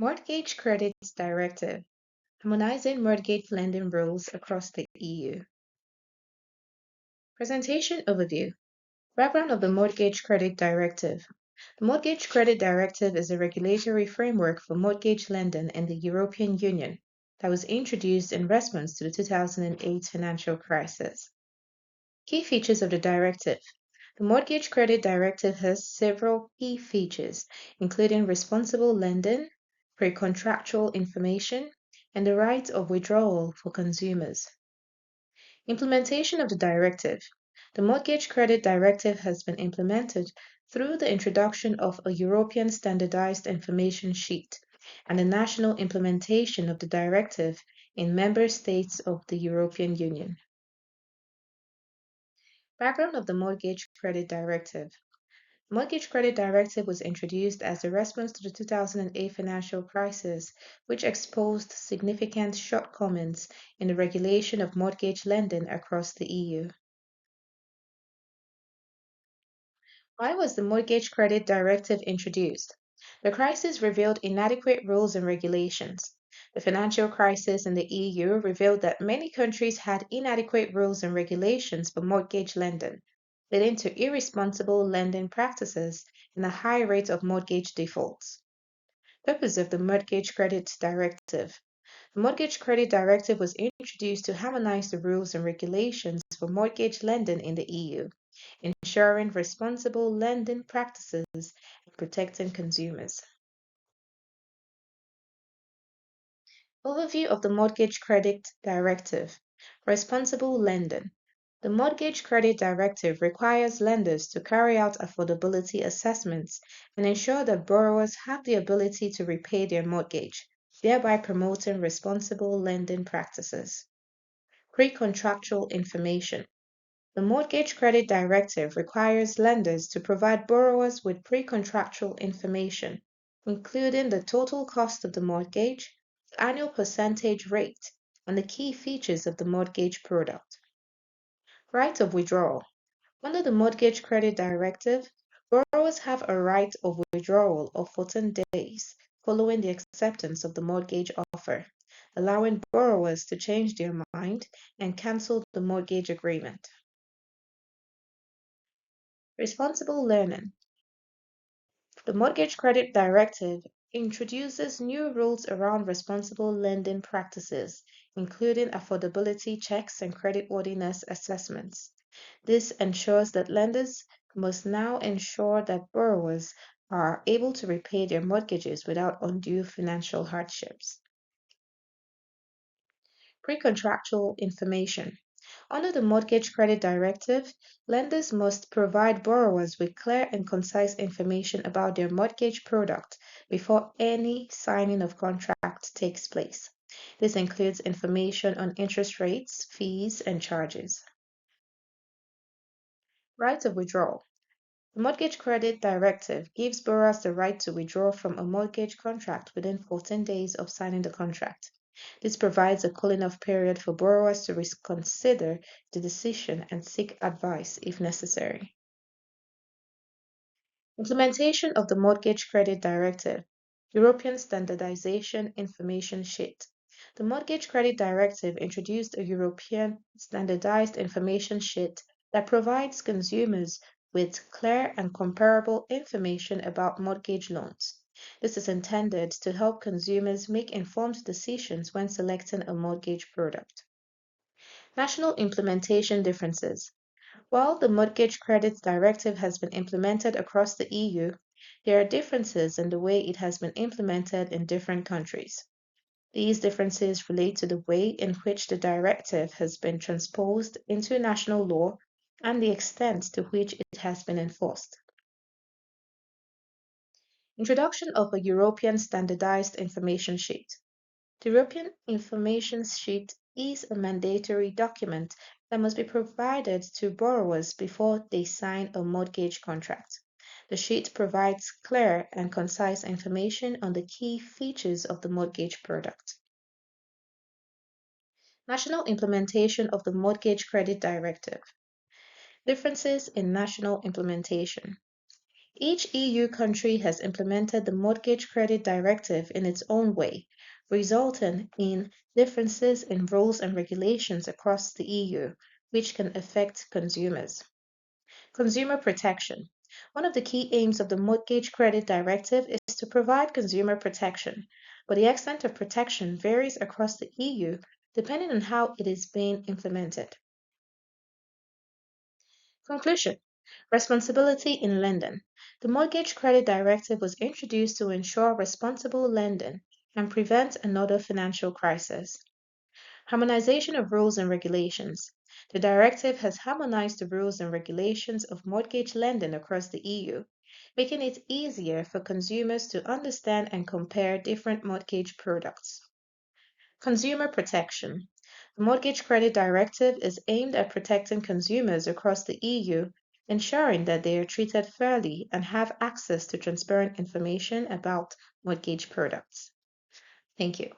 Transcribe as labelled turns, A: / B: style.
A: Mortgage Credit Directive, Harmonizing mortgage lending rules across the EU. Presentation overview. Background of the Mortgage Credit Directive. The Mortgage Credit Directive is a regulatory framework for mortgage lending in the European Union that was introduced in response to the 2008 financial crisis. Key features of the directive. The Mortgage Credit Directive has several key features, including responsible lending, pre-contractual information, and the right of withdrawal for consumers. Implementation of the directive. The Mortgage Credit Directive has been implemented through the introduction of a European Standardized Information Sheet and the national implementation of the directive in member states of the European Union. Background of the Mortgage Credit Directive. The Mortgage Credit Directive was introduced as a response to the 2008 financial crisis, which exposed significant shortcomings in the regulation of mortgage lending across the EU. Why was the Mortgage Credit Directive introduced? The crisis revealed inadequate rules and regulations. The financial crisis in the EU revealed that many countries had inadequate rules and regulations for mortgage lending, leading to irresponsible lending practices and a high rate of mortgage defaults. Purpose of the Mortgage Credit Directive. The Mortgage Credit Directive was introduced to harmonize the rules and regulations for mortgage lending in the EU, ensuring responsible lending practices and protecting consumers. Overview of the Mortgage Credit Directive. Responsible lending. The Mortgage Credit Directive requires lenders to carry out affordability assessments and ensure that borrowers have the ability to repay their mortgage, thereby promoting responsible lending practices. Pre-contractual information. The Mortgage Credit Directive requires lenders to provide borrowers with pre-contractual information, including the total cost of the mortgage, the annual percentage rate, and the key features of the mortgage product. Right of withdrawal. Under the Mortgage Credit Directive, borrowers have a right of withdrawal of 14 days following the acceptance of the mortgage offer, allowing borrowers to change their mind and cancel the mortgage agreement. Responsible learning. The Mortgage Credit Directive introduces new rules around responsible lending practices, including affordability checks and creditworthiness assessments. This ensures that lenders must now ensure that borrowers are able to repay their mortgages without undue financial hardships. Pre-contractual information. Under the Mortgage Credit Directive, lenders must provide borrowers with clear and concise information about their mortgage product before any signing of contract takes place. This includes information on interest rates, fees, and charges. Right of withdrawal. The Mortgage Credit Directive gives borrowers the right to withdraw from a mortgage contract within 14 days of signing the contract. This provides a cooling-off period for borrowers to reconsider the decision and seek advice if necessary. Implementation of the Mortgage Credit Directive. European Standardization Information Sheet. The Mortgage Credit Directive introduced a European Standardized Information Sheet that provides consumers with clear and comparable information about mortgage loans. This is intended to help consumers make informed decisions when selecting a mortgage product. National implementation differences. While the Mortgage Credit Directive has been implemented across the EU, there are differences in the way it has been implemented in different countries. These differences relate to the way in which the directive has been transposed into national law and the extent to which it has been enforced. Introduction of a European Standardized Information Sheet. The European Information Sheet is a mandatory document that must be provided to borrowers before they sign a mortgage contract. The sheet provides clear and concise information on the key features of the mortgage product. National implementation of the Mortgage Credit Directive. Differences in national implementation. Each EU country has implemented the Mortgage Credit Directive in its own way, resulting in differences in rules and regulations across the EU, which can affect consumers. Consumer protection. One of the key aims of the Mortgage Credit Directive is to provide consumer protection, but the extent of protection varies across the EU depending on how it is being implemented. Conclusion. Responsibility in lending. The Mortgage Credit Directive was introduced to ensure responsible lending and prevent another financial crisis. Harmonization of rules and regulations. The directive has harmonized the rules and regulations of mortgage lending across the EU, making it easier for consumers to understand and compare different mortgage products. Consumer protection. The Mortgage Credit Directive is aimed at protecting consumers across the EU, ensuring that they are treated fairly and have access to transparent information about mortgage products. Thank you.